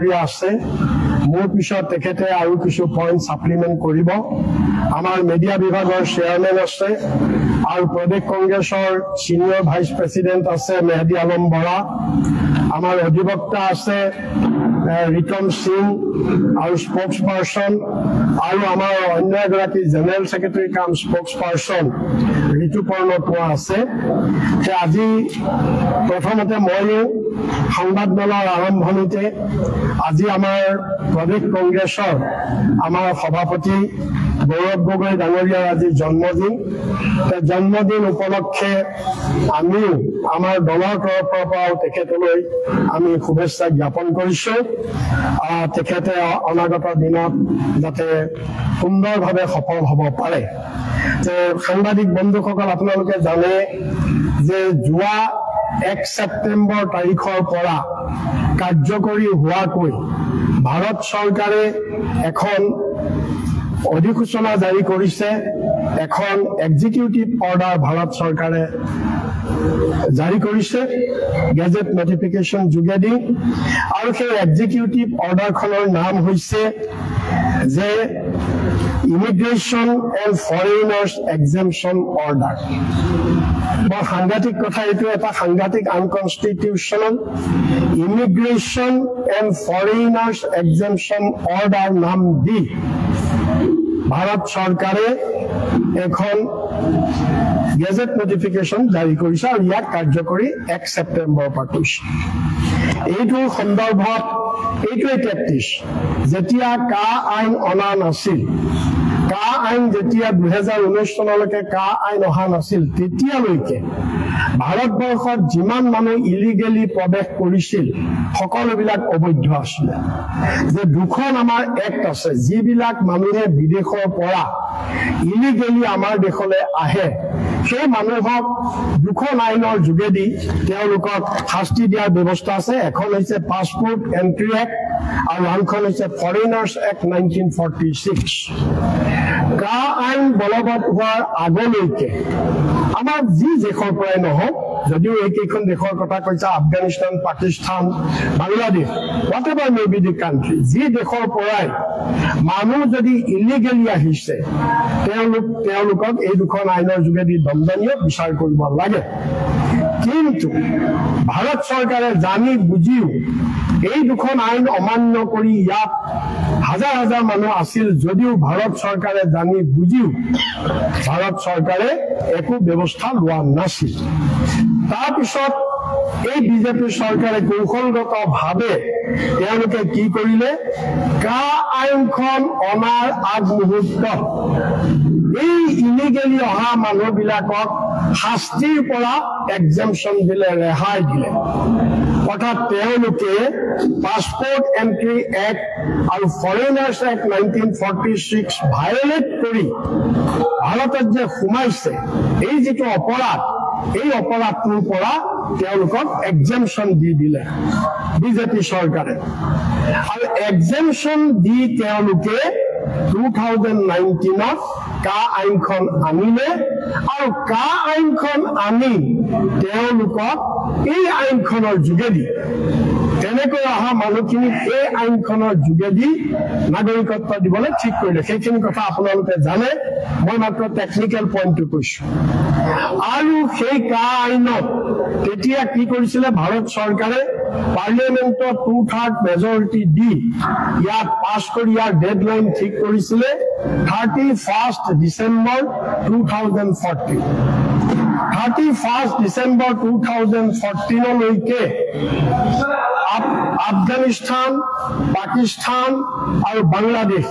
আছে মোৰ পিছত তেখেতে আৰু কিছু পইণ্ট সাপ্লিমেন্ট কৰিব আমাৰ মিডিয়া বিভাগৰ চেয়াৰম্যান আছে আৰু প্ৰদেশ কংগ্ৰেছৰ সিনিয়ৰ ভাইস প্ৰেসিডেন্ট আছে মেহদি আলম বৰা আমাৰ অধিবক্তা আছে ৰিতম সিং আৰু স্পোক্স পাৰ্সন আৰু আমাৰ অন্য এগৰাকী জেনাৰেল সেক্ৰেটাৰী কাম স্পোক্স পাৰ্সন ঋতুপৰ্ণ কোৱা আছে যে আজি প্ৰথমতে মই সংবাদ মেলৰ আৰম্ভণিতে আজি আমাৰ প্ৰদেশ কংগ্ৰেছৰ আমাৰ সভাপতি গৌৰৱ গগৈ ডাঙৰীয়াৰ আজি জন্মদিন উপলক্ষে আমি আমাৰ দলৰ তৰফৰ পৰা তেখেতলৈ আমি শুভেচ্ছা জ্ঞাপন কৰিছো তেখেতে অনাগত দিনত যাতে সুন্দৰভাৱে সফল হ'ব পাৰে সাংবাদিক বন্ধুসকল আপোনালোকে জানে যে যোৱা 1 সেপ্টেম্বৰ তাৰিখৰ পৰা কাৰ্যকৰী হোৱাকৈ ভাৰত চৰকাৰে এখন অধিসূচনা জাৰি কৰিছে এখন এক্সিকিউটিভ অৰ্ডাৰ ভাৰত চৰকাৰে জাৰি কৰিছে গেজেট নটিফিকেশন যোগেদি আৰু সেই এক্সিকিউটিভ অৰ্ডাৰখনৰ নাম হৈছে যে ইমিগ্ৰেশ্যন এণ্ড ফৰেইনাৰ্ছ এক্সেম্পশ্যন অৰ্ডাৰ বৰ সাংঘাতিক কথা এইটো এটা সাংঘাতিক আনকনষ্টিটিউচনেল ইমিগ্ৰেশ্যন এণ্ড ফৰেইনাৰ্ছ এক্সেম্পশ্যন অৰ্ডাৰ নাম দি ভাৰত চৰকাৰে এখন গেজেট নটিফিকেশন জাৰি কৰিছে আৰু ইয়াক কাৰ্যকৰী 1 সেপ্টেম্বৰৰ পৰা কৰিছে এইটোৰ সন্দৰ্ভত এইটোৱে প্ৰেক্টিছ যেতিয়া কা আইন অনা নাছিল কা আইন যেতিয়া 2019 চনলৈকে কা আইন অহা নাছিল তেতিয়ালৈকে ভাৰতবৰ্ষত যিমান মানুহ ইলিগেলি প্ৰৱেশ কৰিছিল সকলোবিলাক অবৈধ আছিল যে দুখন আমাৰ এক্ট আছে যিবিলাক মানুহে বিদেশৰ পৰা ইলিগেলি আমাৰ দেশলৈ আহে সেই মানুহক দুখন আইনৰ যোগেদি তেওঁলোকক শাস্তি দিয়াৰ ব্যৱস্থা আছে এখন হৈছে পাছপোৰ্ট এন্ট্ৰি এক্ট আৰু আনখন হৈছে ফৰেইনাৰ্ছ এক্ট 1946 কা আইন বলবৎ হোৱাৰ আগলৈকে আমাৰ যি দেশৰ পৰাই নহওক যদিও এইকেইখন দেশৰ কথা কৈছে Afghanistan Pakistan Bangladesh whatever may be the country যি দেশৰ পৰাই মানুহ যদি ইলিগেলি আহিছে তেওঁলোকক এই দুখন আইনৰ যোগেদি দণ্ডনীয় বিচাৰ কৰিব লাগে কিন্তু ভাৰত চৰকাৰে জানি বুজিও এই দুখন আইন অমান্য কৰি ইয়াত হাজাৰ হাজাৰ মানুহ আছিল যদিও ভাৰত চৰকাৰে জানি বুজিও ভাৰত চৰকাৰে একো ব্যৱস্থা লোৱা নাছিল তাৰপিছত এই বিজেপি চৰকাৰে কৌশলগতভাৱে তেওঁলোকে কি কৰিলে কা আইনখন অনাৰ আগমুহূৰ্তত এই ইলিগেলি অহা মানুহবিলাকক শাস্তিৰ পৰা এক্সেম্পশ্যন দিলে ৰেহাই দিলে অৰ্থাৎ তেওঁলোকে পাছপোৰ্ট এন্ট্ৰি এক্ট আৰু ফৰেইনাৰ্ছ এক্ট 1946 ভায়োলেট কৰি ভাৰতত যে সোমাইছে এই যিটো অপৰাধ এই অপৰাধটোৰ পৰা তেওঁলোকক এক্সেম্পশ্যন দি দিলে বিজেপি চৰকাৰে আৰু এক্সেম্পশ্যন দি তেওঁলোকে 2019 কা আইনখন আনিলে আৰু কা আইনখন আনি তেওঁলোকক এই আইনখনৰ যোগেদি তেনেকৈ অহা মানুহখিনি এই আইনখনৰ যোগেদি নাগৰিকত্ব দিবলৈ ঠিক কৰিলে সেইখিনি কথা আপোনালোকে জানে মই মাত্ৰ টেকনিকেল পইণ্টটো কৈছো আৰু সেই কা আইনত তেতিয়া কি কৰিছিলে ভাৰত চৰকাৰে পাৰ্লিয়ামেণ্টত 2/3 মেজৰিটি দি ইয়াত পাছ কৰি ইয়াৰ ডেডলাইন ঠিক কৰিছিলে 31st ডিচেম্বৰ 2014 31st ডিচেম্বৰ 2014 লৈকে আফগানিস্তান পাকিস্তান আৰু বাংলাদেশ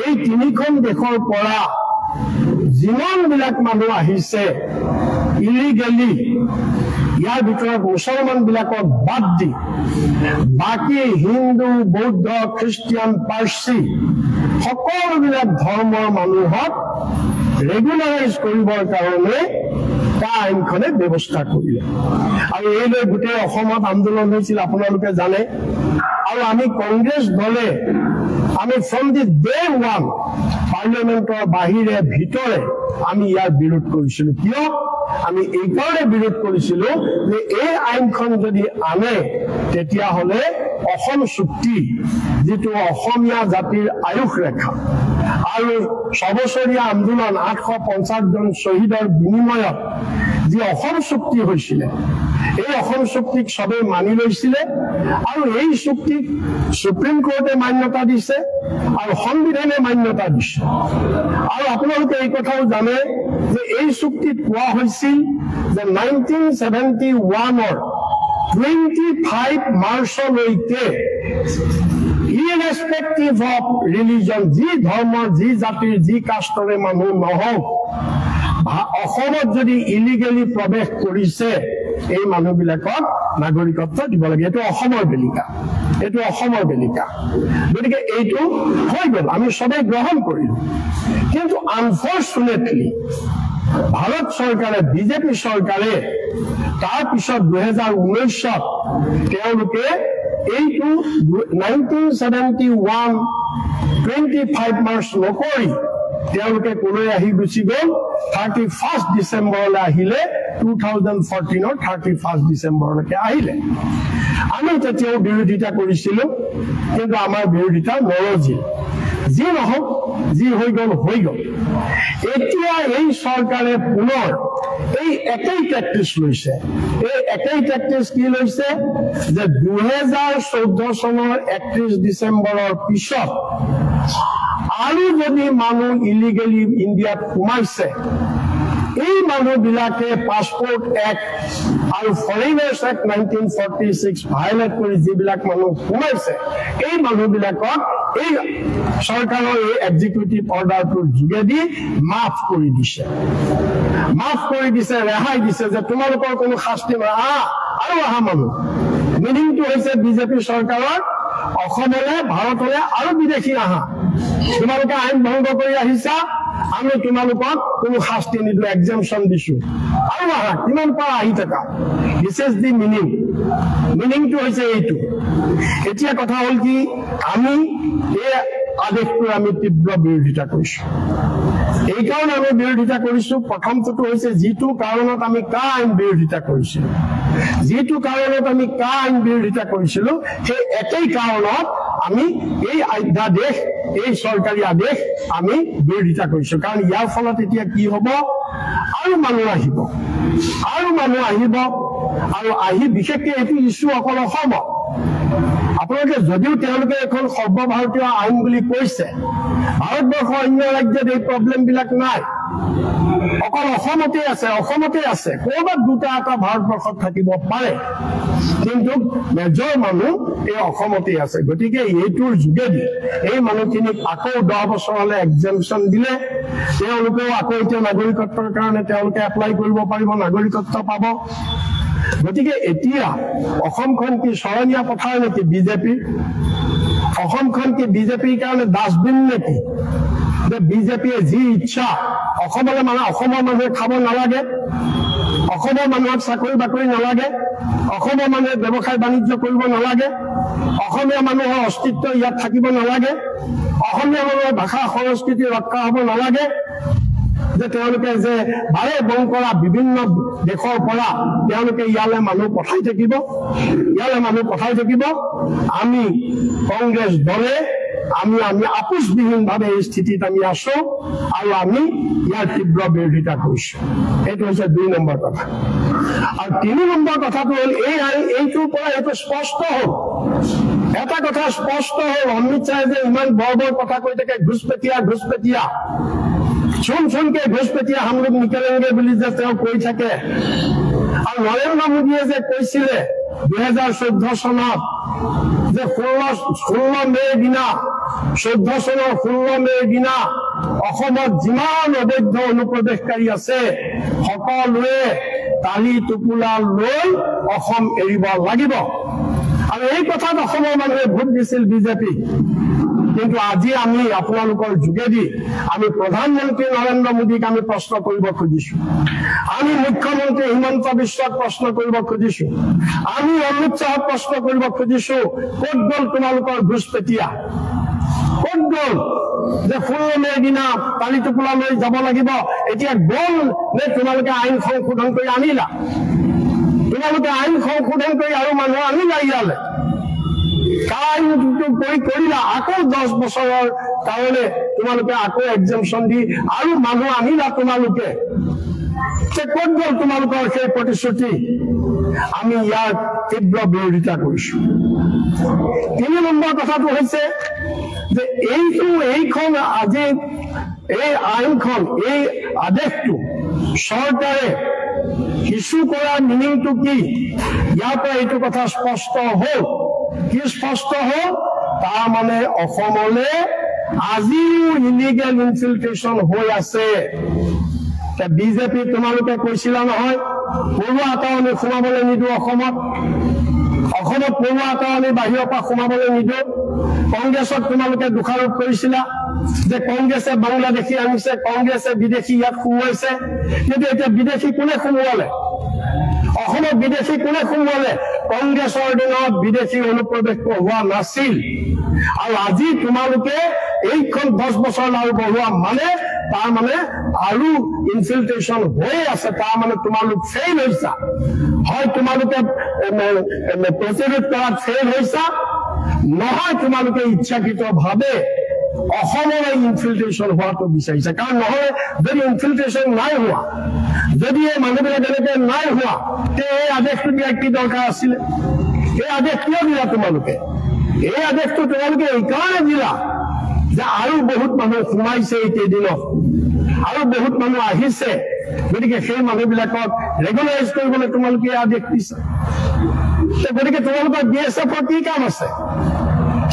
এই তিনিখন দেশৰ পৰা যিমানবিলাক মানুহ আহিছে ইলিগেলি ইয়াৰ ভিতৰত মুছলমান বিলাকক বাদ দি বাকী হিন্দু বৌদ্ধ খ্ৰীষ্টিয়ান পাৰ্চী সকলোবিলাক ধৰ্মৰ মানুহক ৰেগুলাৰাইজ কৰিবৰ কাৰণে কা আইনখনে ব্যৱস্থা কৰিলে আৰু এইলৈ গোটেই অসমত আন্দোলন হৈছিল আপোনালোকে জানে আৰু আমি কংগ্ৰেছ দলে আমি ফ্ৰম দি ডে ওৱান পাৰ্লিয়ামেণ্টৰ বাহিৰে ভিতৰে আমি ইয়াৰ বিৰোধ কৰিছিলো কিয় আমি এইকাৰণে বিৰোধ কৰিছিলো যে এই আইনখন যদি আনে তেতিয়াহ'লে অসম চুক্তি যেটো অসমীয়া জাতিৰ আয়ুস ৰেখা আৰু ছবছৰীয়া আন্দোলন 850 জন শহীদৰ বিনিময়ত যি অসম চুক্তি হৈছিল এই অসম চুক্তিক সবে মানি লৈছিল আৰু এই চুক্তিক সুপ্ৰিম কোৰ্টে মান্যতা দিছে আৰু সংবিধানে মান্যতা দিছে আৰু আপোনালোকে এই কথাও জানে যে এই চুক্তিত কোৱা হৈছিল যে 1971 ৰ 25 মাৰ্চলৈকে irrespective of religion যি ধৰ্ম যি জাতিৰ যি কাষ্টৰে মানুহ নহওক অসমত যদি ইলিগেলি প্ৰৱেশ কৰিছে এই মানুহবিলাকক নাগৰিকত্ব দিব লাগে এটো অসমৰ বেলিকা গতিকে এইটো হৈ গ'ল আমি সবে গ্ৰহণ কৰিলো কিন্তু আনফৰচুনেটলি ভাৰত চৰকাৰে বিজেপি চৰকাৰে তাৰ পিছত 2019 তেওঁলোকে এইটো 1971 25 মাৰ্চ নকৰি তেওঁলোকে কোলৈ আহি গুচি গ'ল 31 ডিসেম্বৰলৈ আহিলে 2014 31 ডিসেম্বৰলৈকে আহিলে আমি তেতিয়াও বিৰোধিতা কৰিছিলো কিন্তু আমাৰ বিৰোধিতা নৰজিল যি নহওক যি হৈ গ'ল এতিয়া এই চৰকাৰে পুনৰ এই একেই প্ৰেক্টিছ লৈছে এই একেই প্ৰেক্টিছ কি লৈছে যে 2014 চনৰ 31 ডিসেম্বৰৰ পিছত আৰু যদি মানুহ ইলিগেলি ইণ্ডিয়াত সোমাইছে এই মানুহবিলাকে পাছপোৰ্ট এক্ট আৰু ফৰেইনাৰ্ছ এক্ট 1946 ভায়োলেট কৰি যিবিলাক মানুহ সোমাইছে এই মানুহবিলাকক এই চৰকাৰৰ এই এক্সিকিউটিভ অৰ্ডাৰটোৰ যোগেদি মাফ কৰি দিছে ৰেহাই দিছে যে তোমালোকৰ কোনো শাস্তি নাই আৰু আহা মানুহ মিনিংটো হৈছে বিজেপি চৰকাৰৰ অসমলৈ ভাৰতলৈ আৰু বিদেশী আহা তোমালোকে আইন ভংগ কৰি আহিছা আমি তোমালোকক কোনো শাস্তি নিদো এক্সাম্পশন দিছো আৰু আহা কিমান পাৰা আহি থকা দিস ইজ দি মিনিংটো হৈছে এইটো এতিয়া কথা হ'ল কি আমি এই আদেশটোৰ আমি তীব্ৰ বিৰোধিতা কৰিছো এই কাৰণে আমি বিৰোধিতা কৰিছো প্ৰথমটো হৈছে যিটো কাৰণত আমি কা আইন বিৰোধিতা কৰিছিলো সেই একেই কাৰণত আমি এই আধ্যাদেশ এই চৰকাৰী আদেশ আমি বিৰোধিতা কৰিছো কাৰণ ইয়াৰ ফলত এতিয়া কি হ'ব আৰু মানুহ আহিব আৰু আহি বিশেষকৈ এইটো ইস্যু অকল অসমত আপোনালোকে যদিও তেওঁলোকে এখন সৰ্বভাৰতীয় আইন বুলি কৈছে ভাৰতবৰ্ষৰ অন্য ৰাজ্যত এই প্ৰব্লেম বিলাক নাই অকল অসমতে আছে ক'ৰবাত দুটা এটা ভাৰতবৰ্ষত থাকিব পাৰে কিন্তু মেজৰ মানুহ এই অসমতে আছে গতিকে এইটোৰ যোগেদি এই মানুহখিনিক আকৌ 10 বছৰলৈ এক্সাম্পশন দিলে তেওঁলোকেও আকৌ এতিয়া নাগৰিকত্বৰ কাৰণে তেওঁলোকে এপ্লাই কৰিব পাৰিব নাগৰিকত্ব পাব গতিকে এতিয়া অসমখন কি শৰণীয়া পথাৰ নেকি অসমখন কি বিজেপিৰ কাৰণে ডাষ্টবিন নেকি যে বিজেপিয়ে যি ইচ্ছা অসমৰ মানুহে খাব নালাগে অসমৰ মানুহক চাকৰি বাকৰি নালাগে অসমৰ মানুহে ব্যৱসায় বাণিজ্য কৰিব নালাগে অসমীয়া মানুহৰ অস্তিত্ব ইয়াত থাকিব নালাগে অসমীয়া মানুহৰ ভাষা সংস্কৃতি ৰক্ষা হ'ব নালাগে যে তেওঁলোকে যে বাৰে বং কৰা বিভিন্ন দেশৰ পৰা তেওঁলোকে ইয়ালৈ মানুহ পঠাই থাকিব আমি কংগ্ৰেছ দলে আমি আপোচবিহীনভাৱে এই স্থিতিত আমি আছো আৰু আমি ইয়াৰ তীব্ৰ বিৰোধিতা কৰিছো এইটো হৈছে 2 নম্বৰ কথা আৰু 3 নম্বৰ কথাটো হ'ল এইটোৰ পৰা এইটো স্পষ্ট হ'ল এটা কথা স্পষ্ট হ'ল অমিত শ্বাহে যে ইমান বৰ কথা কৈ থাকে ঘুচপেটিয়া सुन के घुसपेटिया हम लोग निकलेंगे বুলি যে তেওঁ কৈ থাকে আৰু নৰেন্দ্ৰ মোদীয়ে যে কৈছিলে 2014 চনত যে 16 মেৰ দিনা 14 চনৰ 16 মেৰ দিনা অসমত যিমান অবৈধ অনুপ্ৰৱেশকাৰী আছে সকলোৱে তালি টোপোলা লৈ অসম এৰিব লাগিব আৰু এই কথাত অসমৰ মানুহে ভোট দিছিল বিজেপি কিন্তু আজি আমি আপোনালোকৰ যোগেদি আমি প্ৰধানমন্ত্ৰী নৰেন্দ্ৰ মোদীক আমি প্ৰশ্ন কৰিব খুজিছো আমি মুখ্যমন্ত্ৰী হিমন্ত বিশ্বক প্ৰশ্ন কৰিব খুজিছো আমি অমিত শ্বাহক প্ৰশ্ন কৰিব খুজিছো ক'ত গ'ল তোমালোকৰ ঘুচপেটিয়া ক'ত গ'ল যে 16 মেৰ দিনা তালি টোপোলা লৈ যাব লাগিব এতিয়া গ'ল নে তোমালোকে আইন সংশোধন কৰি আনিলা তোমালোকে আইন সংশোধন কৰি আৰু মানুহ আনিলা ইয়ালৈ কৰিলা আকৌ 10 বছৰৰ কাৰণে তোমালোকে আকৌ এক্সামশন দি আৰু মানুহ আনিলা তোমালোকে ক'ত গ'ল তোমালোকৰ সেই প্ৰতিশ্ৰুতি আমি ইয়াৰ তীব্ৰ বিৰোধিতা কৰিছো 3 নম্বৰ কথাটো হৈছে যে এইখন আজি এই আইনখন এই আদেশটো চৰকাৰে ইস্যু কৰাৰ মিনিংটো কি ইয়াৰ পৰা এইটো কথা স্পষ্ট হ'ল কি স্পষ্ট হ'ল তাৰ মানে অসমলৈ আজিও ইলিগেল ইনফিল্ট্ৰেশ্যন হৈ আছে বিজেপি তোমালোকে কৈছিলা নহয় পৰুৱা আঁতৰণি সোমাবলৈ নিদিওঁ অসমত পৰুৱা আঁতৰণি বাহিৰৰ পৰা সোমাবলৈ নিদিওঁ কংগ্ৰেছক তোমালোকে দোষাৰোপ কৰিছিলা যে কংগ্ৰেছে বাংলাদেশী আনিছে কংগ্ৰেছে বিদেশী ইয়াত সোমোৱাইছে কিন্তু এতিয়া বিদেশী কোনে সোমোৱালে অসমত বিদেশী কোনে সোমোৱালে কংগ্ৰেছৰ দিনত বিদেশী অনুপ্ৰৱেশ হোৱা নাছিল আৰু আজি তোমালোকে এইখন 10 বছৰ আৰু বঢ়োৱা মানে তাৰ মানে আৰু ইনফিল্ট্ৰেশ্যন হৈ আছে তাৰ মানে তোমালোক ফেইল হৈছা হয় তোমালোকে প্ৰতিৰোধ কৰাত ফেইল হৈছা নহয় তোমালোকে ইচ্ছাকৃতভাৱে অসমলৈ ইনফিল্ট্ৰেশ্যন হোৱাটো বিচাৰিছে কাৰণ নহলে যদি ইনফিল্ট্ৰেশ্যন নাই হোৱা যদি এই মানুহবিলাক এনেকে নাই হোৱা তে এই আদেশটো দিয়াৰ কি দৰকাৰ আছিলে এই আদেশ কিয় দিলা তোমালোকে এই আদেশটো তোমালোকে এইকাৰণে দিলা যে আৰু বহুত মানুহ সোমাইছে এই কেইদিনত আৰু বহুত মানুহ আহিছে গতিকে সেই মানুহবিলাকক ৰেগুলাৰাইজ কৰিবলৈ তোমালোকে আদেশ দিছা গতিকে তোমালোকৰ BSFৰ কি কাম আছে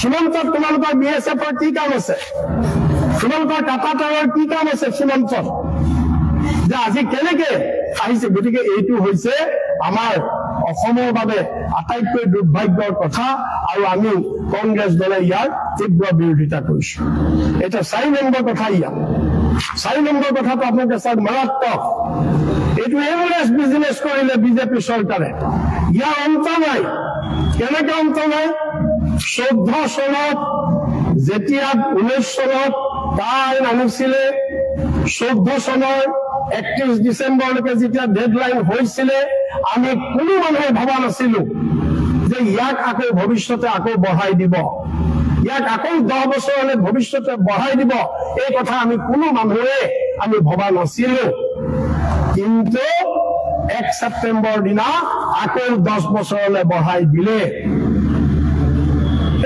সীমান্তত তোমালোকৰ BSFৰ কি কাম আছে তোমালোকৰ কাটাতাৰৰ কি কাম আছে সীমান্তত যে আজি কেনেকে আহিছে গতিকে এইটো হৈছে আমাৰ অসমৰ বাবে আটাইতকৈ দুৰ্ভাগ্যৰ কথা আৰু আমি কংগ্ৰেছ দলে ইয়াৰ তীব্ৰ বিৰোধিতা কৰিছো এটা 4 নম্বৰ কথা ইয়াত 4 নম্বৰ কথাটো আপোনালোকে চাওক মাৰাত্মক এইটো এভাৰেজ বিজনেছ কৰিলে বিজেপি চৰকাৰে ইয়াৰ অন্ত নাই কেনেকে অন্ত নাই 14 চনত যেতিয়া 19 চনত তাৰ আনিছিলে 14 চনৰ 31 ডিচেম্বৰলৈকে যেতিয়া ডেডলাইন হৈছিলে আমি কোনো মানুহে ভবা নাছিলো যে ইয়াক আকৌ ভৱিষ্যতে আকৌ বঢ়াই দিব ইয়াক আকৌ 10 বছৰলৈ ভৱিষ্যতে বঢ়াই দিব এই কথা আমি কোনো মানুহে আমি ভবা নাছিলো কিন্তু 1 ছেপ্টেম্বৰ দিনা আকৌ 10 বছৰলৈ বঢ়াই দিলে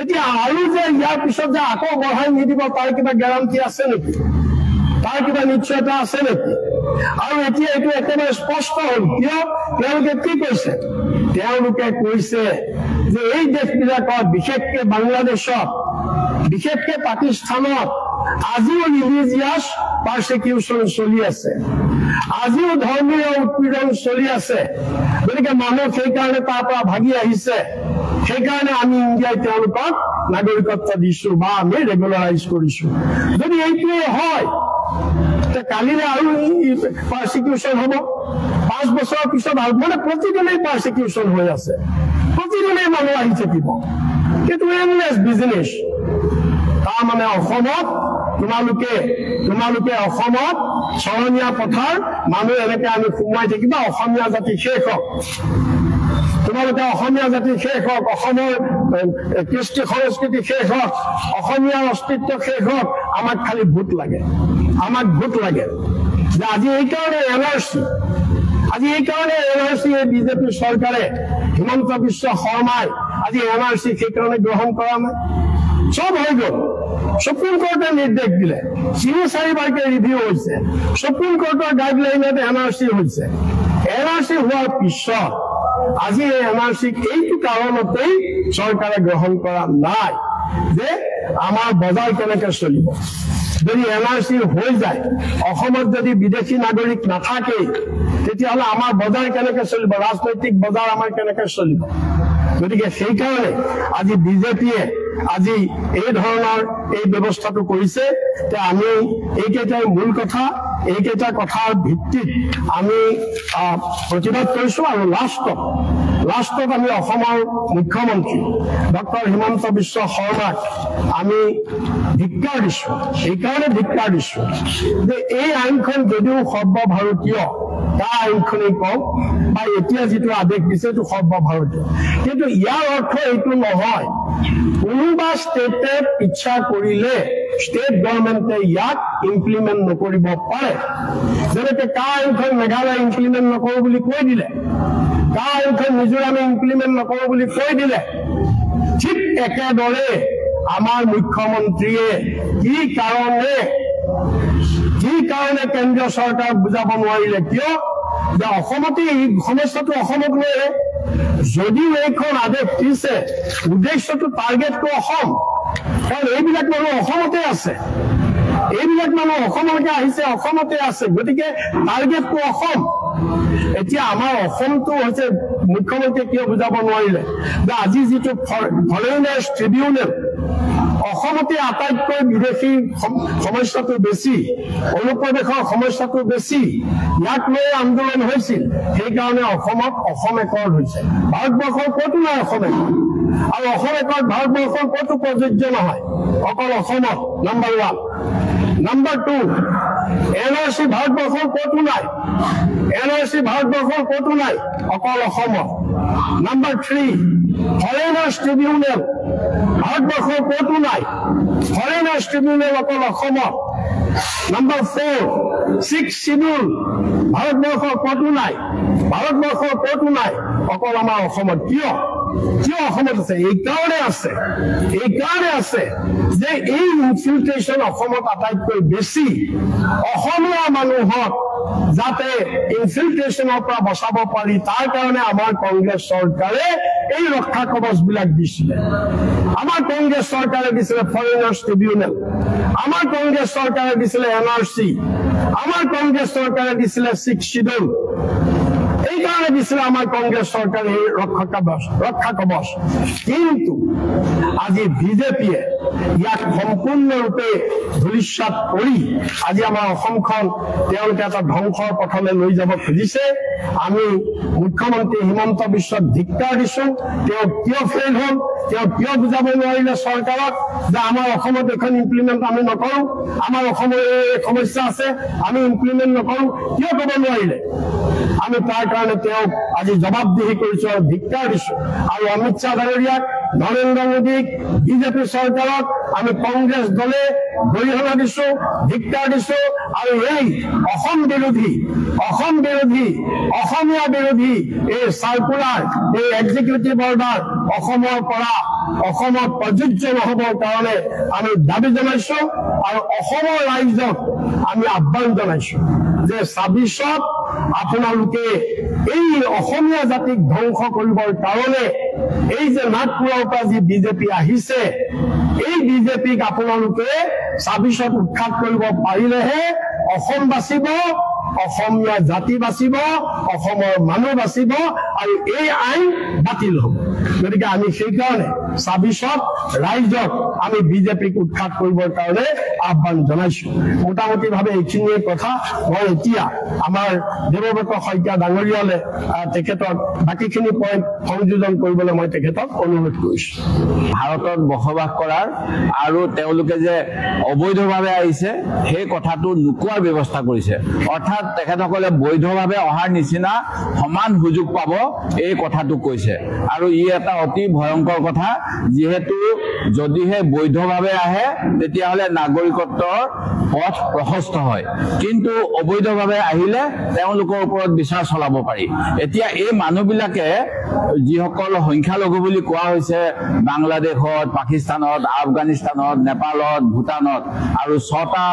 এতিয়া আৰু যে ইয়াৰ পিছত যে আকৌ বঢ়াই নিদিব তাৰ কিবা গ্যাৰান্টি আছে নেকি তাৰ কিবা নিশ্চয়তা আছে নেকি আৰু এতিয়া এইটো একেবাৰে স্পষ্ট হ'ল কিয় তেওঁলোকে কি কৈছে তেওঁলোকে কৈছে যে এই দেশবিলাকত বিশেষকৈ বাংলাদেশত বিশেষকৈ পাকিস্তানত আজিও ৰিলিজিয়াছ পাৰ্চিকিউশ্যন চলি আছে আজিও ধৰ্মীয় উৎপীড়ন চলি আছে গতিকে মানুহ সেইকাৰণে তাৰ পৰা ভাগি আহিছে সেইকাৰণে আমি ইণ্ডিয়াই তেওঁলোকক নাগৰিকত্ব দিছো বা আমি ৰেগুলাৰাইজ কৰিছো যদি এইটোৱে হয় কালিলে আৰু পাৰ্চিকিউশ্যন হ'ব 5 বছৰৰ পিছত মানে প্ৰতিদিনেই পাৰ্চিকিউশ্যন হৈ আছে প্ৰতিদিনেই মানুহ আহি থাকিব কিন্তু এনলেছ বিজনেছ তাৰ মানে অসমত তোমালোকে অসমত চৰণীয়া পথাৰ মানুহ এনেকে আমি সোমাই থাকিবা অসমীয়া জাতি শেষ হওক তোমালোকে অসমীয়া জাতি শেষ হওক অসমৰ কৃষ্টি সংস্কৃতি শেষ হওক অসমীয়াৰ অস্তিত্ব শেষ হওক আমাক খালি ভোট লাগে যে আজি এইকাৰণে NRC এই বিজেপি চৰকাৰে হিমন্ত বিশ্ব শৰ্মাই আজি NRC সেইকাৰণে গ্ৰহণ কৰা নাই সব হৈ গ'ল সুপ্ৰিম কোৰ্টে নিৰ্দেশ দিলে 3-4বাৰকে ৰিভিউ হৈছে সুপ্ৰিম কোৰ্টৰ গাইডলাইনত NRC হৈছে NRC হোৱাৰ পিছত আজি NRC এইটো কাৰণতেই চৰকাৰে গ্ৰহণ কৰা নাই যে আমাৰ বজাৰ কেনেকৈ চলিব যদি NRC হৈ যায় অসমত যদি বিদেশী নাগৰিক নাথাকে তেতিয়াহ'লে আমাৰ বজাৰ কেনেকৈ চলিব ৰাজনৈতিক বজাৰ আমাৰ কেনেকৈ চলিব গতিকে সেইকাৰণে আজি বিজেপিয়ে আজি এই ধৰণৰ এই ব্যৱস্থাটো কৰিছে যে আমি এইকেইটাৰ মূল কথা এইকেইটা কথাৰ ভিত্তিত আমি প্ৰতিবাদ কৰিছো আৰু লাষ্টত আমি অসমৰ মুখ্যমন্ত্ৰী ডক্টৰ হিমন্ত বিশ্ব শৰ্মাক আমি ধিক্কাৰ দিছো এইকাৰণে ধিক্কাৰ দিছো যে এই আইনখন যদিও সৰ্বভাৰতীয় কা আইনখনেই কওক বা এতিয়া যিটো আদেশ দিছে এইটো সৰ্বভাৰতীয় কিন্তু ইয়াৰ অৰ্থ এইটো নহয় কোনোবা ষ্টেটে ইচ্ছা কৰিলে ষ্টেট গভৰ্ণমেণ্টে ইয়াক ইমপ্লিমেণ্ট নকৰিব পাৰে যেনেকে কা আইনখন মেঘালয় ইমপ্লিমেণ্ট নকৰো বুলি কৈ দিলে কা আইনখন মিজোৰামে ইমপ্লিমেণ্ট নকৰো বুলি কৈ দিলে ঠিক একেদৰে আমাৰ মুখ্যমন্ত্ৰীয়ে কি কাৰণে কেন্দ্ৰীয় চৰকাৰক বুজাব নোৱাৰিলে কিয় যে অসমতে এই সমস্যাটো অসমক লৈ যদিও এইখন আদেশ দিছে উদ্দেশ্যটো টাৰ্গেটটো অসম কাৰণ এইবিলাক মানুহ অসমতে আছে এইবিলাক মানুহ অসমলৈকে আহিছে অসমতে আছে গতিকে টাৰ্গেটটো অসম এতিয়া আমাৰ অসমটো হৈছে মুখ্যমন্ত্ৰীয়ে কিয় বুজাব নোৱাৰিলে যে আজি যিটো ফৰেইনাৰ্ছ ট্ৰিবিউনেল অসমতে আটাইতকৈ বিদেশী সমস্যাটো বেছি অনুপ্ৰৱেশৰ সমস্যাটো বেছি ইয়াক লৈ আন্দোলন হৈছিল সেইকাৰণে অসমত অসম একৰ্ড হৈছে ভাৰতবৰ্ষৰ ক'তো নাই অসম একৰ্ড আৰু অসম একৰ্ড ভাৰতবৰ্ষৰ ক'তো প্ৰযোজ্য নহয় অকল অসমত নাম্বাৰ 1 নাম্বাৰ 2 NRC ভাৰতবৰ্ষৰ ক'তো নাই NRC ভাৰতবৰ্ষৰ ক'তো নাই অকল অসমত নাম্বাৰ 3 ফৰেইনাৰ্ছ ট্ৰিবিউনেল ভাৰতবৰ্ষৰ ক'তো নাই ফৰেইনাৰ্ছ ট্ৰিবিউনেল অকল অসমত নাম্বাৰ 4 6 শিডিউল ভাৰতবৰ্ষৰ ক'তো নাই অকল আমাৰ অসমত কিয় অসমত আছে এইকাৰণে আছে যে এই ইনফিল্ট্ৰেশ্যন অসমত আটাইতকৈ বেছি অসমীয়া মানুহক যাতে ইনফিল্ট্ৰেশ্যনৰ পৰা বচাব পাৰি তাৰ কাৰণে আমাৰ কংগ্ৰেছ চৰকাৰে এই ৰক্ষা কবচবিলাক দিছিলে আমাৰ কংগ্ৰেছ চৰকাৰে দিছিলে ফৰেইনাৰ্ছ ট্ৰিবিউনেল আমাৰ কংগ্ৰেছ চৰকাৰে দিছিলে NRC আমাৰ কংগ্ৰেছ চৰকাৰে দিছিলে 6 শিডিউল এইকাৰণে দিছিলে আমাৰ কংগ্ৰেছ চৰকাৰে এই ৰক্ষা কবচ কিন্তু আজি বিজেপিয়ে ইয়াক সম্পূৰ্ণৰূপে ধূলিসাৎ কৰি আজি আমাৰ অসমখন তেওঁলোকে এটা ধ্বংসৰ পথলৈ লৈ যাব খুজিছে আমি মুখ্যমন্ত্ৰী হিমন্ত বিশ্বক ধিক্কাৰ দিছো তেওঁ কিয় ফেইল হ'ল তেওঁ কিয় বুজাব নোৱাৰিলে চৰকাৰক যে আমাৰ অসমত এখন ইমপ্লিমেণ্ট আমি নকৰো আমাৰ অসমৰ এই সমস্যা আছে আমি ইমপ্লিমেণ্ট নকৰো কিয় ক'ব নোৱাৰিলে আমি তাৰ কাৰণে তেওঁক আজি জবাবদিহি কৰিছো আৰু ধিক্কাৰ দিছো আৰু অমিত শ্বাহ ডাঙৰীয়াক নৰেন্দ্ৰ মোদীক বিজেপি চৰকাৰক আমি কংগ্ৰেছ দলে গৰিহণা দিছো ধিক্কাৰ দিছো আৰু এই অসম বিৰোধী অসমীয়া বিৰোধী এই চাৰ্কুলাৰ এই এক্সিকিউটিভ অৰ্ডাৰ অসমৰ পৰা অসমত প্ৰযোজ্য নহবৰ কাৰণে আমি দাবী জনাইছো আৰু অসমৰ ৰাইজক আমি আহ্বান জনাইছো যে ২৬ত আপোনালোকে এই অসমীয়া জাতিক ধ্বংস কৰিবৰ কাৰণে এই যে নাগপুৰৰ পৰা যি বিজেপি আহিছে এই বিজেপিক আপোনালোকে ২৬ত উৎখাত কৰিব পাৰিলেহে অসম বাচিব অসমীয়া জাতি বাচিব অসমৰ মানুহ বাচিব আৰু এই আইন বাতিল হ'ব গতিকে আমি সেইকাৰণে ২৬ত ৰাইজক আমি বিজেপিক উৎখাত কৰিবৰ কাৰণে আহ্বান জনাইছো মোটামুটিভাৱে এইখিনিয়ে কথা মই এতিয়া আমাৰ দেৱব্ৰত শইকীয়া ডাঙৰীয়ালে তেখেতক বাকীখিনি পইণ্ট সংযোজন কৰিবলৈ মই তেখেতক অনুৰোধ কৰিছো ভাৰতত বসবাস কৰাৰ আৰু তেওঁলোকে যে অবৈধভাৱে আহিছে সেই কথাটো লুকুৱাৰ ব্যৱস্থা কৰিছে অৰ্থাৎ তেখেতসকলে বৈধভাৱে অহাৰ নিচিনা সমান সুযোগ পাব এই কথাটো কৈছে আৰু ই এটা অতি ভয়ংকৰ কথা যিহেতু যদিহে বৈধভাৱে আহে তেতিয়াহ'লে নাগৰিকত্বৰ পথ প্ৰশস্ত হয় কিন্তু অবৈধভাৱে আহিলে তেওঁলোকৰ ওপৰত বিচাৰ চলাব পাৰি এতিয়া এই মানুহবিলাকে যিসকল সংখ্যালঘু বুলি কোৱা হৈছে বাংলাদেশত পাকিস্তানত আফগানিস্তানত নেপালত ভূটানত আৰু 6টা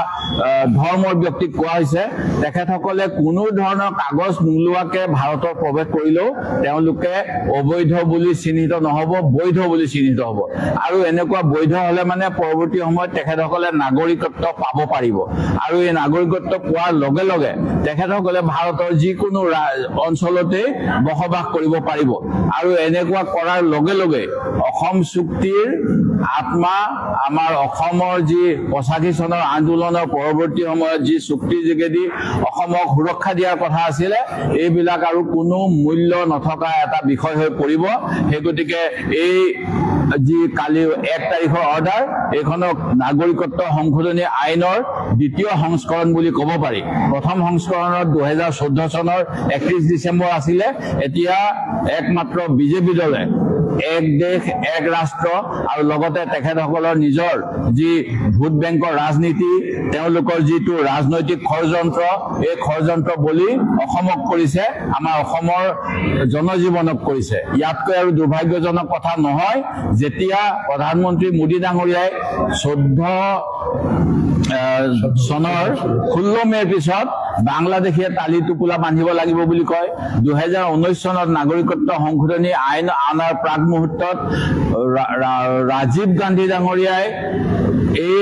ধৰ্মৰ ব্যক্তিক কোৱা হৈছে তেখেতসকলে কোনো ধৰণৰ কাগজ নোলোৱাকে ভাৰতৰ প্ৰৱেশ কৰিলেও তেওঁলোকে অবৈধ বুলি চিহ্নিত নহব বৈধ বুলি চিহ্নিত হ'ব আৰু এনেকুৱা বৈধ হলে মানে পৰৱৰ্তী সময়ত তেখেতসকলে নাগৰিকত্ব পাব পাৰিব আৰু এই নাগৰিকত্ব পোৱাৰ লগে লগে তেখেতসকলে ভাৰতৰ যিকোনো অঞ্চলতে বসবাস কৰিব পাৰিব আৰু এনেকুৱা কৰাৰ লগে লগে অসম চুক্তিৰ আত্মা আমাৰ অসমৰ যি ৮৫ চনৰ আন্দোলনৰ পৰৱৰ্তী সময়ত যি চুক্তিৰ যোগেদি অসমক সুৰক্ষা দিয়াৰ কথা আছিলে এইবিলাক আৰু কোনো মূল্য নথকা এটা বিষয় হৈ পৰিব সেই গতিকে এই যি কালি 1 তাৰিখৰ অৰ্ডাৰ এইখনক নাগৰিকত্ব সংশোধনী আইনৰ দ্বিতীয় সংস্কৰণ বুলি ক'ব পাৰি। প্ৰথম সংস্কৰণত 2014 চনৰ 31 ডিচেম্বৰ আছিলে। এতিয়া একমাত্ৰ বিজেপি দলে এক দেশ এক ৰাষ্ট্ৰ আৰু লগতে তেখেতসকলৰ নিজৰ যি ভোট বেংকৰ ৰাজনীতি, তেওঁলোকৰ যিটো ৰাজনৈতিক ষড়যন্ত্ৰ, এই ষড়যন্ত্ৰ বলি অসমক কৰিছে, আমাৰ অসমৰ জনজীৱনক কৰিছে। ইয়াতকৈ আৰু দুৰ্ভাগ্যজনক কথা নহয় যেতিয়া প্ৰধানমন্ত্ৰী মোদী ডাঙৰীয়াই 14 চনৰ 16 মেৰ পিছত বাংলাদেশে তালি টোপোলা বান্ধিব লাগিব বুলি কয়। 2019 চনত নাগৰিকত্ব সংশোধনী আইন অনাৰ প্ৰাক মুহূৰ্তত ৰাজীৱ গান্ধী ডাঙৰীয়াই এই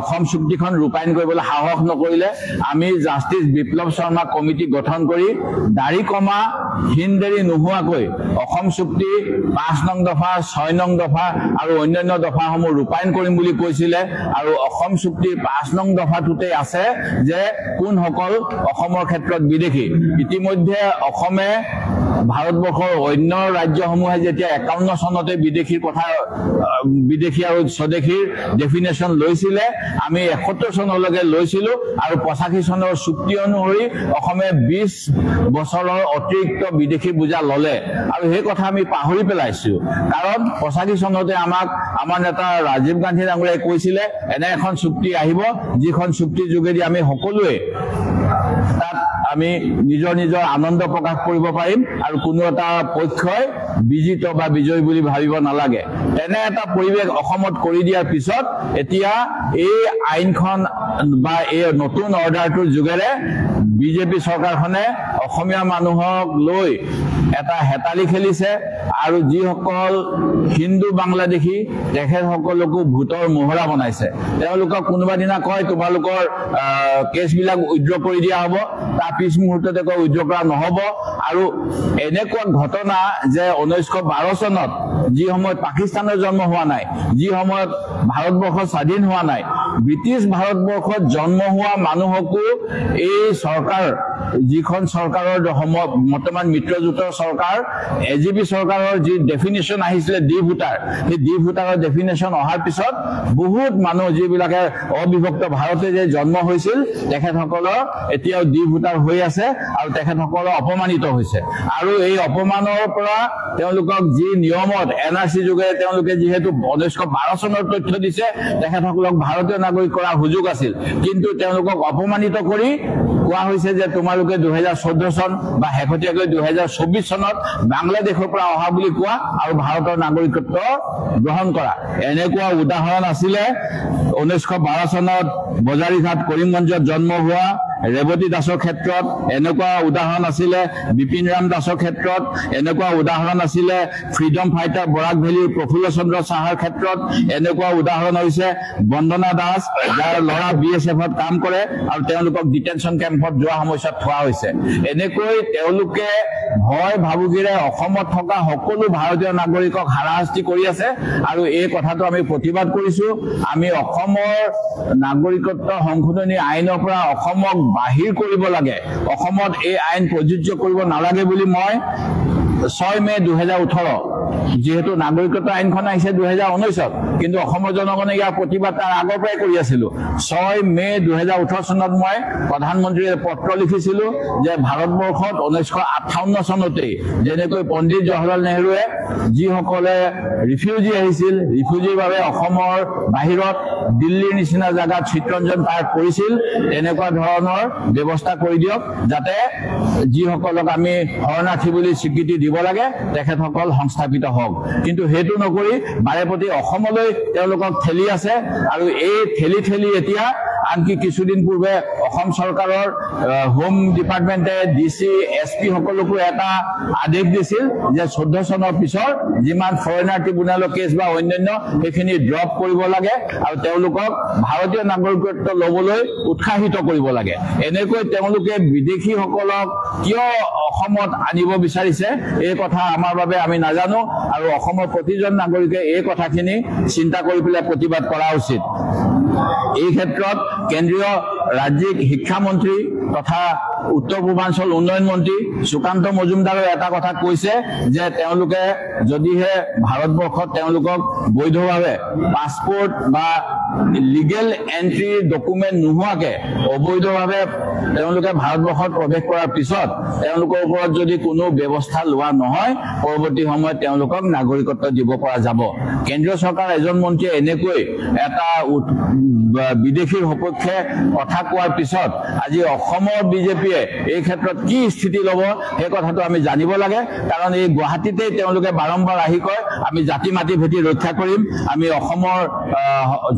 অসম চুক্তিখন ৰূপায়ণ কৰিবলৈ সাহস নকৰিলে। আমি জাষ্টিছ বিপ্লৱ শৰ্মা কমিটি গঠন কৰি দাড়ি কমা হিনদেৰি নোহোৱাকৈ অসম চুক্তি 5 নং দফা 6 নং দফা আৰু অন্যান্য দফাসমূহ ৰূপায়ণ কৰিম বুলি কৈছিলে। আৰু অসম চুক্তিৰ 5 নং দফাটোতে আছে যে কোনসকল অসমৰ ক্ষেত্ৰত বিদেশী। ইতিমধ্যে অসমে ভাৰতবৰ্ষৰ অন্য ৰাজ্যসমূহে যেতিয়া 51 চনতে বিদেশী আৰু স্বদেশীৰ ডেফিনেশ্যন লৈছিলে, আমি 71 চনলৈকে লৈছিলো আৰু 85 চনৰ চুক্তি অনুসৰি অসমে 20 বছৰৰ অতিৰিক্ত বিদেশী বুজা ললে। আৰু সেই কথা আমি পাহৰি পেলাইছো, কাৰণ 85 চনতে আমাক আমাৰ নেতা ৰাজীৱ গান্ধী ডাঙৰীয়াই কৈছিলে এনে এখন চুক্তি আহিব যিখন চুক্তিৰ যোগেদি আমি সকলোৱে তাত আমি নিজৰ নিজৰ আনন্দ প্ৰকাশ কৰিব পাৰিম আৰু কোনো এটা পক্ষই বিজিত বা বিজয়ী বুলি ভাবিব নালাগে। এনে এটা পৰিৱেশ অসমত কৰি দিয়াৰ পিছত এতিয়া এই আইনখন বা এই নতুন অৰ্ডাৰটোৰ যোগেৰে বিজেপি চৰকাৰখনে অসমীয়া মানুহক লৈ এটা হেতালি খেলিছে আৰু যিসকল হিন্দু বাংলাদেশী তেখেতসকলকো ভোটৰ মোহৰা বনাইছে। তেওঁলোকক কোনোবা দিনা কয় তোমালোকৰ কেছবিলাক উইথড্ৰ কৰি দিয়া হ'ব, তাৰ পিছ মুহূৰ্ততে কয় উইথড্ৰ কৰা নহ'ব। আৰু এনেকুৱা ঘটনা যে 1912 চনত যি সময়ত পাকিস্তানৰ জন্ম হোৱা নাই, যি সময়ত ভাৰতবৰ্ষ স্বাধীন হোৱা নাই, ব্ৰিটিছ ভাৰতবৰ্ষত জন্ম হোৱা মানুহকো এই চৰকাৰ, যিখন চৰকাৰৰ বৰ্তমান মিত্ৰজোঁটৰ চৰকাৰ এজিপি চৰকাৰৰ যি ডেফিনেশ্যন আহিছিলে ডি ভোটাৰ, সেই ডি ভোটাৰৰ ডেফিনেশ্যন অহাৰ পিছত বহুত মানুহ যিবিলাকে অবিভক্ত ভাৰতে যে জন্ম হৈছিল তেখেতসকলৰ এতিয়াও ডি ভোটাৰ হৈ আছে আৰু তেখেতসকলৰ অপমানিত হৈছে। আৰু এই অপমানৰ পৰা তেওঁলোকক যি নিয়মত NRC যোগেৰে তেওঁলোকে যিহেতু 1912 চনৰ তথ্য দিছে তেখেতসকলক ভাৰতীয় নাগৰিক কৰাৰ সুযোগ আছিল, কিন্তু তেওঁলোকক অপমানিত কৰি কোৱা হৈছে যে তোমালোকে 2014 চন বা শেহতীয়াকৈ 2024 চনত বাংলাদেশৰ পৰা অহা বুলি কোৱা আৰু ভাৰতৰ নাগৰিকত্ব গ্ৰহণ কৰা। এনেকুৱা উদাহৰণ আছিলে 1912 চনত বজাৰীঘাট কৰিমগঞ্জত জন্ম হোৱা ৰেৱতী দাসৰ ক্ষেত্ৰত, এনেকুৱা উদাহৰণ আছিলে বিপিন ৰাম দাসৰ ক্ষেত্ৰত, এনেকুৱা উদাহৰণ আছিলে ফ্ৰীডম ফাইটাৰ বৰাক ভেলীৰ প্ৰফুল্ল চন্দ্ৰ সাহাৰ ক্ষেত্ৰত, এনেকুৱা উদাহৰণ হৈছে বন্দনা দাস যাৰ ল'ৰা BSFত কাম কৰে আৰু তেওঁলোকক ডিটেনশ্যন কেম্পত যোৱা সময়ছোৱাত থোৱা হৈছে। এনেকৈ তেওঁলোকে ভয় ভাবুকিৰে অসমত থকা সকলো ভাৰতীয় নাগৰিকক হাৰাশাস্তি কৰি আছে আৰু এই কথাটো আমি প্ৰতিবাদ কৰিছো। আমি অসমৰ নাগৰিকত্ব সংশোধনী আইনৰ পৰা অসমক বাহিৰ কৰিব লাগে, অসমত এই আইন প্ৰযোজ্য কৰিব নালাগে বুলি মই 6 মে 2018 যিহেতু নাগৰিকত্ব আইনখন আহিছে 2019ত, কিন্তু অসমৰ জনগণে ইয়াৰ প্ৰতিবাদ তাৰ আগৰ পৰাই কৰি আছিলো। 6 মে 2018 চনত মই প্ৰধানমন্ত্ৰীৰ পত্ৰ লিখিছিলো যে ভাৰতবৰ্ষত 1958 চনতেই যেনেকৈ পণ্ডিত জৱাহৰলাল নেহৰুৱে যিসকলে ৰিফিউজি আহিছিল, ৰিফিউজিৰ বাবে অসমৰ বাহিৰত দিল্লীৰ নিচিনা জাগাত চিত্তৰঞ্জন পাৰ্ক কৰিছিল, তেনেকুৱা ধৰণৰ ব্যৱস্থা কৰি দিয়ক যাতে যিসকলক আমি শৰণাৰ্থী বুলি স্বীকৃতি দিব লাগে তেখেতসকল সংস্থাপিত হওক। কিন্তু সেইটো নকৰি বাৰেপতি অসমলৈ তেওঁলোকক ঠেলি আছে আৰু এই ঠেলি এতিয়া আনকি কিছুদিন পূৰ্বে অসম চৰকাৰৰ হোম ডিপাৰ্টমেণ্টে DC SP সকলকো এটা আদেশ দিছিল যে 14 চনৰ পিছৰ যিমান ফৰেনাৰ ট্ৰিব্যুনেলৰ কেছ বা অন্যান্য সেইখিনি ড্ৰপ কৰিব লাগে আৰু তেওঁলোকক ভাৰতীয় নাগৰিকত্ব ল'বলৈ উৎসাহিত কৰিব লাগে। এনেকৈ তেওঁলোকে বিদেশীসকলক কিয় অসমত আনিব বিচাৰিছে এই কথা আমাৰ বাবে আমি নাজানো আৰু অসমৰ প্ৰতিজন নাগৰিকে এই কথাখিনি চিন্তা কৰি পেলাই প্ৰতিবাদ কৰা উচিত। এই ক্ষেত্ৰত কেন্দ্ৰীয় ৰাজ্যিক শিক্ষামন্ত্ৰী তথা উত্তৰ পূৰ্বাঞ্চল উন্নয়ন মন্ত্ৰী সুকান্ত মজুমদাৰে এটা কথা কৈছে যে তেওঁলোকে যদিহে ভাৰতবৰ্ষত তেওঁলোকক বৈধভাৱে পাছপোৰ্ট বা লিগেল এন্ট্ৰি ডকুমেন্ট নোহোৱাকে অবৈধভাৱে তেওঁলোকে ভাৰতবৰ্ষত প্ৰৱেশ কৰাৰ পিছত তেওঁলোকৰ ওপৰত যদি কোনো ব্যৱস্থা লোৱা নহয় পৰৱৰ্তী সময়ত তেওঁলোকক নাগৰিকত্ব দিব পৰা যাব কেন্দ্ৰীয় চৰকাৰ এজন মন্ত্ৰীয়ে এনেকৈ এটা বিদেশীৰ সপক্ষে কথা কোৱাৰ পিছত আজি অসমৰ বিজেপিয়ে এই ক্ষেত্ৰত কি স্থিতি ল'ব সেই কথাটো আমি জানিব লাগে কাৰণ এই গুৱাহাটীতে তেওঁলোকে বাৰম্বাৰ আহি কয় আমি জাতি মাটি ভেটি ৰক্ষা কৰিম আমি অসমৰ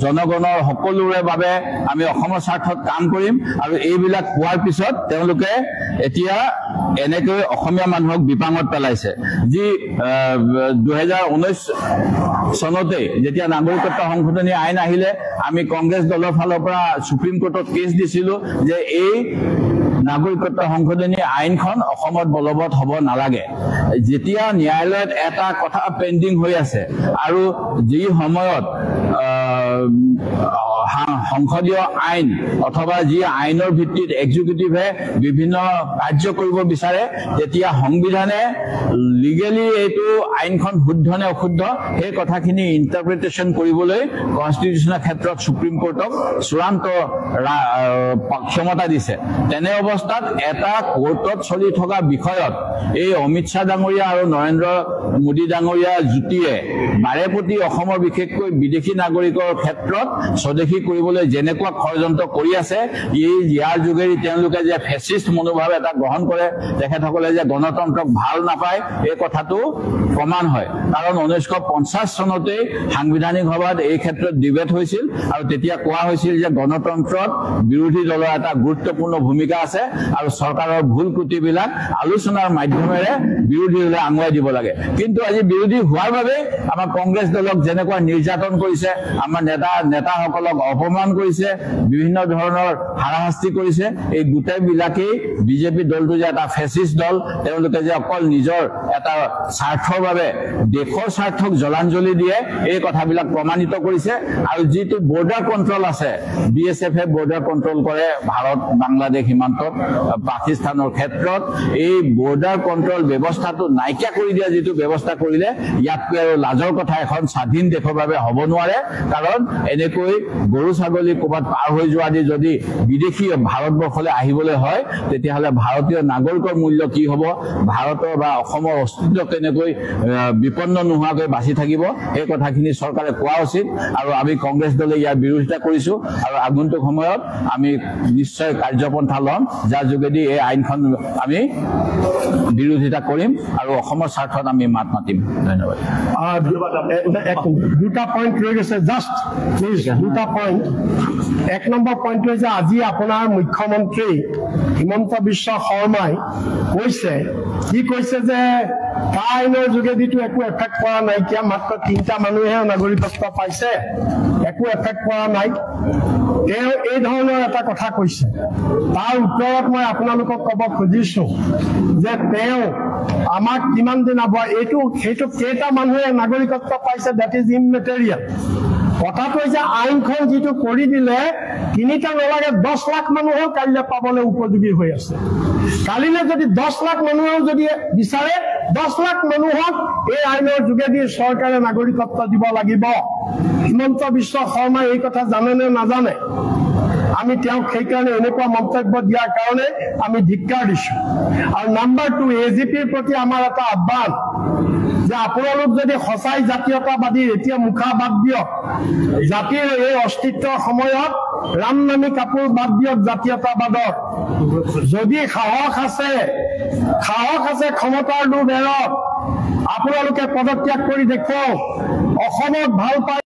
জনগণৰ সকলোৰে বাবে আমি অসমৰ স্বাৰ্থত কাম কৰিম আৰু এইবিলাক কোৱাৰ পিছত তেওঁলোকে এতিয়া এনেকৈ অসমীয়া মানুহক বিপাঙত পেলাইছে যি 2019 চনতে যেতিয়া নাগৰিকত্ব সংশোধনী আইন আহিলে আমি কংগ্ৰেছ দলৰ ফালৰ পৰা সুপ্ৰিম কোৰ্টত কেছ দিছিলো যে এই নাগৰিকত্ব সংশোধনী আইনখন অসমত বলবৎ হ'ব নালাগে যেতিয়া ন্যায়ালয়ত এটা কথা পেন্ডিং হৈ আছে আৰু যি সময়ত সংসদীয় আইন অথবা যি আইনৰ ভিত্তিত এক্সিকিউটিভে বিভিন্ন কাৰ্য কৰিব বিচাৰে তেতিয়া সংবিধানে লিগেলি এইটো আইনখন শুদ্ধ নে অশুদ্ধ সেই কথাখিনি ইন্টাৰপ্ৰিটেশ্যন কৰিবলৈ কনষ্টিটিউচনৰ ক্ষেত্ৰত সুপ্ৰিম কোৰ্টক চূড়ান্ত ক্ষমতা দিছে তেনে অৱস্থাত এটা কোৰ্টত চলি থকা বিষয়ত এই অমিত শ্বাহ ডাঙৰীয়া আৰু নৰেন্দ্ৰ মোদী ডাঙৰীয়া জুতিয়ে বাৰেপতি অসমৰ বিশেষকৈ বিদেশী নাগৰিকৰ ক্ষেত্ৰত স্বদেশী কৰিবলৈ যেনেকুৱা ষড়যন্ত্ৰ কৰি আছে ইয়াৰ যোগেদি তেওঁলোকে যে ফেচিষ্ট মনোভাৱ এটা গ্ৰহণ কৰে তেখেতসকলে যে গণতন্ত্ৰক ভাল নাপায় এই কথাটো প্ৰমাণ হয় কাৰণ 1950 চনতে সাংবিধানিক সভাত এই ক্ষেত্ৰত ডিবেট হৈছিল আৰু তেতিয়া কোৱা হৈছিল যে গণতন্ত্ৰত বিৰোধী দলৰ এটা গুৰুত্বপূৰ্ণ ভূমিকা আছে আৰু চৰকাৰৰ ভুল ত্ৰুটিবিলাক আলোচনাৰ মাধ্যমেৰে বিৰোধী দলে আঙুৱাই দিব লাগে কিন্তু আজি বিৰোধী হোৱাৰ বাবে আমাৰ কংগ্ৰেছ দলক যেনেকুৱা নিৰ্যাতন কৰিছে আমাৰ নেতাসকলক অপমান কৰিছে বিভিন্ন ধৰণৰ হাৰাশাস্তি কৰিছে এই গোটেইবিলাকেই বিজেপি দলটো যে এটা ফেচিষ্ট দল তেওঁলোকে যে অকল নিজৰ এটা স্বাৰ্থৰ বাবে দেশৰ স্বাৰ্থক জলাঞ্জলি দিয়ে এই কথাবিলাক প্ৰমাণিত কৰিছে আৰু যিটো বৰ্ডাৰ কণ্ট্ৰল আছে বিএছএফে বৰ্ডাৰ কণ্ট্ৰল কৰে ভাৰত বাংলাদেশ সীমান্তত পাকিস্তানৰ ক্ষেত্ৰত এই বৰ্ডাৰ কণ্ট্ৰল ব্যৱস্থাটো নাইকিয়া কৰি দিয়া যিটো ব্যৱস্থা কৰিলে ইয়াতকৈ আৰু লাজৰ কথা এখন স্বাধীন দেশৰ বাবে হ'ব নোৱাৰে কাৰণ এনেকৈ গৰু ছাগলী ক'ৰবাত পাৰ হৈ যোৱা দি যদি বিদেশী ভাৰতবৰ্ষলৈ আহিবলৈ হয় তেতিয়াহ'লে ভাৰতীয় নাগৰিকৰ মূল্য কি হ'ব ভাৰতৰ বা অসমৰ অস্তিত্ব কেনেকৈ বিপন্ন নোহোৱাকৈ বাচি থাকিব এই কথাখিনি চৰকাৰে কোৱা উচিত আৰু আমি কংগ্ৰেছ দলে ইয়াৰ বিৰোধিতা কৰিছোঁ আৰু আগন্তুক সময়ত আমি নিশ্চয় কাৰ্যপন্থা ল'ম যাৰ যোগেদি এই আইনখন আমি বিৰোধিতা কৰিম আৰু অসমৰ স্বাৰ্থত আমি মাত মাতিম ধন্যবাদ দুটা পইণ্ট ৰৈ গৈছে জাষ্ট প্লিজ দুটা পইণ্ট এক নম্বৰ পইণ্টটো হৈছে আজি আপোনাৰ মুখ্যমন্ত্ৰী হিমন্ত বিশ্ব শৰ্মাই কৈছে যে কা আইনৰ যোগেদিতো একো এফেক্ট কৰা নাইকিয়া মাত্ৰ 3টা মানুহে নাগৰিকত্ব পাইছে একো এফেক্ট কৰা নাই তেওঁ এই ধৰণৰ এটা কথা কৈছে তাৰ উত্তৰত মই আপোনালোকক ক'ব খুজিছো যে তেওঁ আমাক কিমান দিন সেইটো কেইটা মানুহে নাগৰিকত্ব পাইছে দেট ইজ ইমমেটেৰিয়েল কথাটো হৈছে আইনখন যিটো কৰি দিলে 3টা নালাগে 10 লাখ মানুহও কাইলৈ পাবলৈ উপযোগী হৈ আছে কালিলৈ যদি 10 লাখ মানুহেও যদি বিচাৰে 10 লাখ মানুহক এই আইনৰ যোগেদি চৰকাৰে নাগৰিকত্ব দিব লাগিব হিমন্ত বিশ্ব শৰ্মাই এই কথা জানে নে নাজানে আমি তেওঁক সেইকাৰণে এনেকুৱা মন্তব্য দিয়াৰ কাৰণে আমি ধিক্কাৰ দিছোঁ আৰু নাম্বাৰ 2 এজিপিৰ প্ৰতি আমাৰ এটা আহ্বান যে আপোনালোক যদি সঁচাই জাতীয়তাবাদী এতিয়া মুখা বাদ দিয়ক জাতিৰ এই অস্তিত্বৰ সময়ত ৰামনামী কাপোৰ বাদ দিয়ক জাতীয়তাবাদৰ যদি সাহস আছে ক্ষমতাৰ লোভ এৰক আপোনালোকে পদত্যাগ কৰি দেখুৱাওক অসমক ভাল পায়